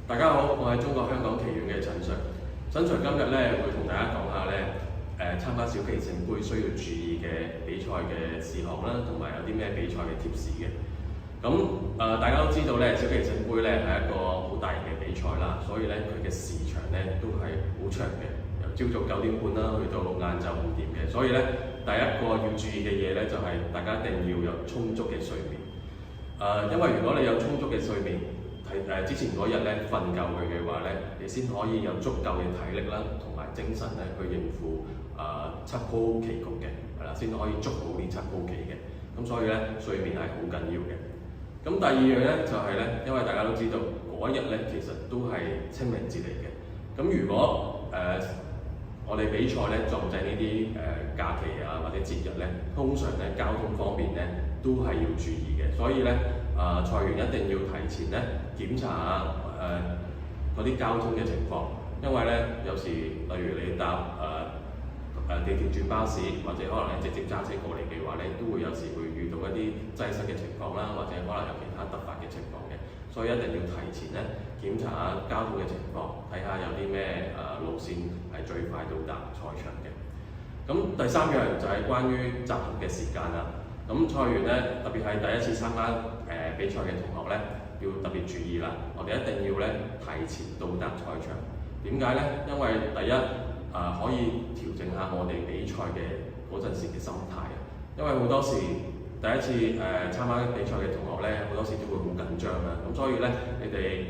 大家好，我係中國香港棋院嘅陳 Sir。陳 Sir 今日咧會同大家講下咧參加小棋聖杯需要注意嘅比賽嘅事項啦，同埋有啲咩比賽嘅貼士嘅。咁大家都知道咧，小棋聖杯咧係一個好大型嘅比賽啦，所以咧佢嘅時長咧都係好長嘅，由朝早9點半啦，去到晏晝5點嘅。所以咧第一個要注意嘅嘢咧就係大家一定要有充足嘅睡眠。因為如果你有充足嘅睡眠，之前嗰日咧瞓夠佢嘅話咧，你先可以有足夠嘅體力啦，同埋精神咧去應付7鋪棋局嘅，係啦，先可以捉好呢7鋪棋嘅。咁所以咧睡眠係好緊要嘅。咁第二樣咧就係咧，因為大家都知道嗰一日咧其實都係清明節嚟嘅。咁如果我哋比賽咧撞正呢啲假期啊或者節日咧，通常咧交通方面咧都係要注意嘅，所以咧賽員一定要提前咧檢查下嗰啲交通嘅情況，因為咧有時例如你搭地鐵轉巴士，或者可能你直接揸車過嚟嘅話咧，都會有時會遇到一啲擠塞嘅情況啦，或者可能有其他突發嘅情況嘅，所以一定要提前咧檢查下交通嘅情況，睇下有啲咩路線係最快到達賽場嘅。咁第三樣就係關於集合嘅時間啦。咁賽員咧，特別係第一次參加比賽嘅同學咧，要特別注意啦。我哋一定要咧提前到達賽場。點解咧？因為第一可以調整下我哋比賽嘅嗰陣時嘅心態啊。因為好多時第一次參加比賽嘅同學咧，好多時都會好緊張啦。咁所以咧，你哋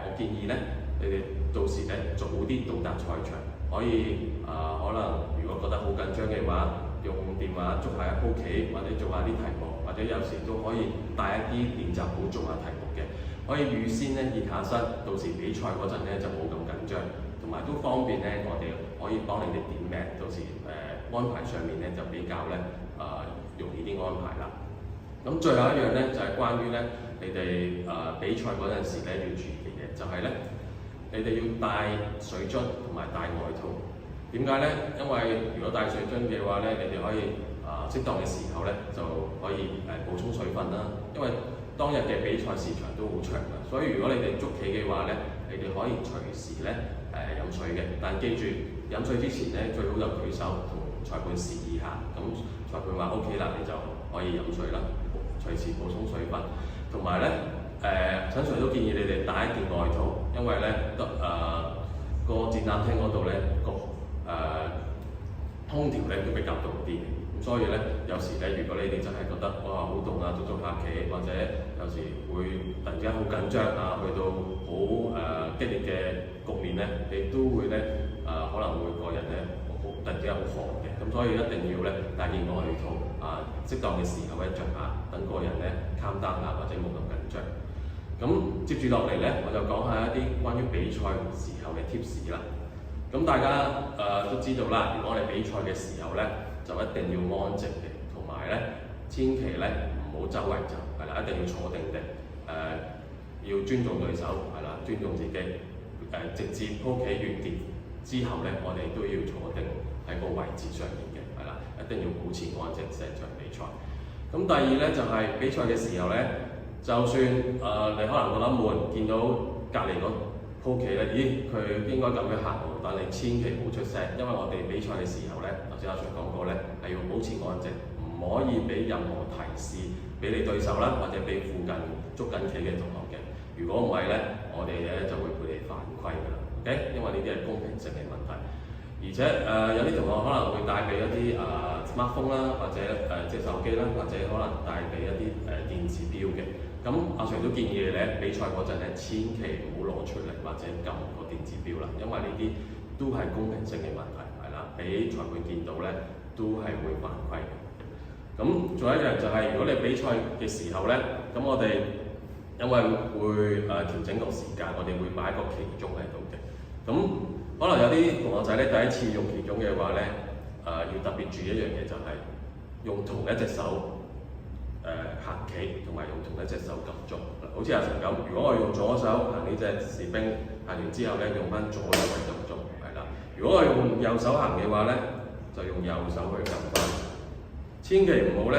我建議咧，你哋到時咧早啲到達賽場，可以可能如果覺得好緊張嘅話，用電話捉下一鋪棋，或者做下啲題目，或者有時都可以帶一啲練習簿做下題目嘅，可以預先咧熱下身，到時比賽嗰陣咧就冇咁緊張，同埋都方便咧我哋可以幫你哋點名，到時安排上面咧就比較咧容易啲安排啦。咁最後一樣咧就係關於咧你哋比賽嗰陣時咧要注意嘅嘢，就係咧你哋要帶水樽同埋帶外套。點解咧？因為如果帶水樽嘅話咧，你哋可以適當嘅時候咧就可以補充水分啦。因為當日嘅比賽時長都好長㗎，所以如果你哋捉棋嘅話咧，你哋可以隨時咧飲水嘅。但記住飲水之前咧，最好就舉手同裁判示意下。咁裁判話 OK 啦，你就可以飲水啦，隨時補充水分。同埋咧陳 Sir 都建議你哋帶一件外套，因為咧個展覽廳嗰度咧空調咧都比較凍啲，咁所以咧有時咧，如果你哋真係覺得哇好凍啊，捉下棋，或者有時會突然之間好緊張啊，去到好激烈嘅局面咧，你都會咧可能會個人咧突然之間好寒嘅，咁所以一定要咧帶件外套適當嘅時候咧着下，等個人咧calm down或者冇咁緊張。咁接住落嚟咧，我就講下一啲關於比賽時候嘅 tips 啦。咁大家都知道啦，如果我哋比賽嘅時候咧，就一定要安靜嘅，同埋咧千祈咧唔好周圍走，係啦，一定要坐定定，要尊重對手，係啦，尊重自己，直至鋪棋完結之後咧，我哋都要坐定喺個位置上面嘅，係啦，一定要保持安靜成場比賽。咁第二咧就係比賽嘅時候咧，就算你可能覺得悶，見到隔離鋪棋咧，咦佢應該咁樣行喎，但你千祈唔好出聲，因為我哋比賽嘅時候咧，頭先阿 Sir 講過咧，係要保持安靜，唔可以俾任何提示俾你對手啦，或者俾附近捉緊棋嘅同學嘅。如果唔係咧，我哋咧就會判你犯規㗎啦。OK， 因為呢啲係公平性嘅問題。而且有啲同學可能會帶備一啲smartphone 啦，或者即係手機啦，或者可能帶備一啲電子錶嘅。咁阿 Sir 都建議你咧，比賽嗰陣咧，千祈唔好攞出嚟或者撳個電子錶啦，因為呢啲都係公平性嘅問題，係啦，俾裁判見到咧都係會犯規嘅。咁仲有一樣就係、如果你比賽嘅時候咧，咁我哋因為會調整個時間，我哋會擺一個棋鐘喺度嘅。咁可能有啲同學仔咧第一次用棋鐘嘅話咧，要特別注意一樣嘢就係、用同一隻手行棋，同埋用同一隻手撳鐘。好似阿成咁，如果我用左手行呢隻士兵，行完之後咧用翻左手去撳鐘，係啦。如果我用右手行嘅話咧，就用右手去撳翻。千祈唔好咧，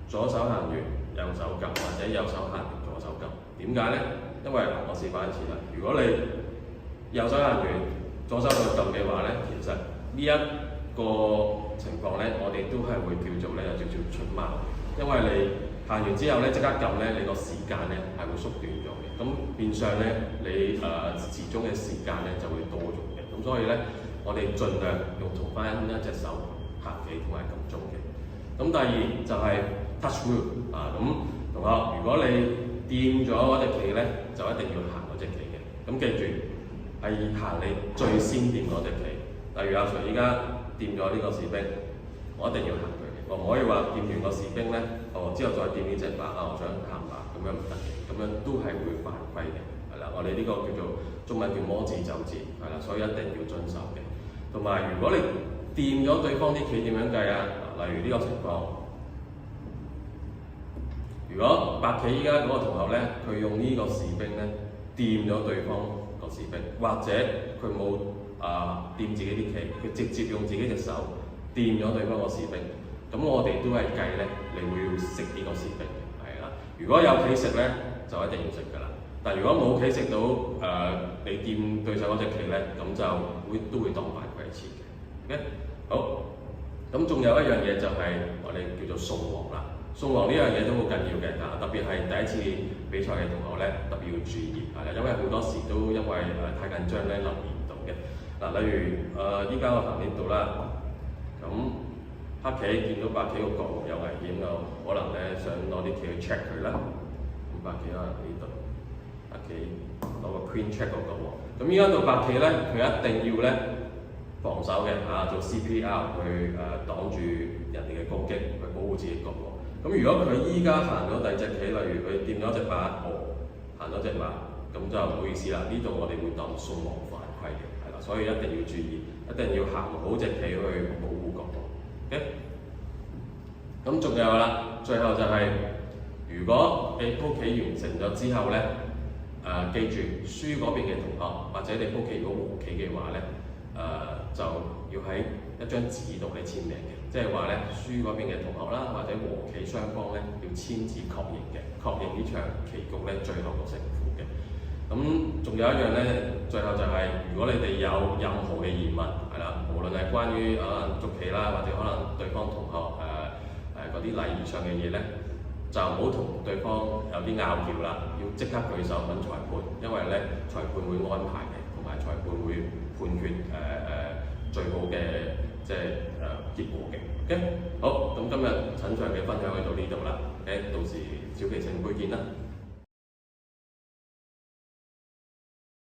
左手行完右手撳，或者右手行完左手撳。點解咧？因為我示範一次啦。如果你右手行完，左手去撳嘅話咧，其實呢一個情況咧，我哋都係會叫做咧有少少出貓，因為你行完之後咧即刻撳咧，你個時間咧係會縮短咗嘅。咁變相咧你時鐘嘅時間咧就會多咗嘅。咁所以咧，我哋盡量用同翻一隻手行棋同埋撳鐘嘅。咁第二就係 touch rule 啊，咁同學，如果你掂咗嗰隻棋咧，就一定要行嗰隻棋嘅。咁記住係行你最先掂嗰隻棋。例如阿 Sir 依家掂咗呢個士兵，我一定要行佢嘅。我唔可以話掂完個士兵咧，之後再掂呢隻馬我想行馬，咁樣唔得嘅。咁樣都係會犯規嘅，係啦。我哋呢個叫做中文叫摸字走字，係啦，所以一定要遵守嘅。同埋如果你掂咗對方啲棋點樣計啊？例如呢個情況。如果白棋依家嗰個同學咧，佢用呢個士兵咧掂咗對方個士兵，或者佢冇掂自己啲棋，佢直接用自己隻手掂咗對方個士兵，咁我哋都係計咧，你會要食呢個士兵嘅，係啦。如果有棋食咧，就一定要食㗎啦。但如果冇棋食到你掂對手嗰隻棋咧，咁就都會當犯規次嘅。OK， 好。咁仲有一樣嘢就係我哋叫做送王啦。送王呢樣嘢都好緊要嘅，特別係第一次比賽嘅同學咧，特別要注意，係啦，因為好多時都因為太緊張咧留意唔到嘅。例如依家我行呢度啦，咁黑棋見到白棋個角有危險嘅，可能咧想攞啲棋去 check 佢啦。咁白棋可能呢度，黑棋攞個 queen check 個角喎。咁依家到白棋咧，佢一定要咧防守嘅做 CPR 去擋住人哋嘅攻擊，去保護自己角喎。咁如果佢依家行咗第二隻棋，例如佢掂咗隻馬，行咗隻馬，咁就唔好意思啦。呢度我哋會當送王犯規嘅，係啦，所以一定要注意，一定要行好隻棋去保護角。OK， 咁仲有啦，最後就係、如果你鋪棋完成咗之後咧，記住輸嗰邊嘅同學，或者你鋪棋如果和棋嘅話咧，就要喺一張紙度你簽名嘅。即係話咧，輸嗰邊嘅同學啦，或者和棋雙方咧，要簽字確認嘅，確認呢場棋局咧最後個勝負嘅。咁仲有一樣咧，最後就係、如果你哋有任何嘅疑問，係啦，無論係關於捉棋啦，或者可能對方同學嗰啲禮儀上嘅嘢咧，就唔好同對方有啲拗撬啦，要即刻舉手揾裁判，因為咧裁判會安排嘅，同埋裁判會判決最好嘅結果嘅。OK， 好，咁今日陳翔嘅分享去到呢度啦。到時小棋聖杯見啦。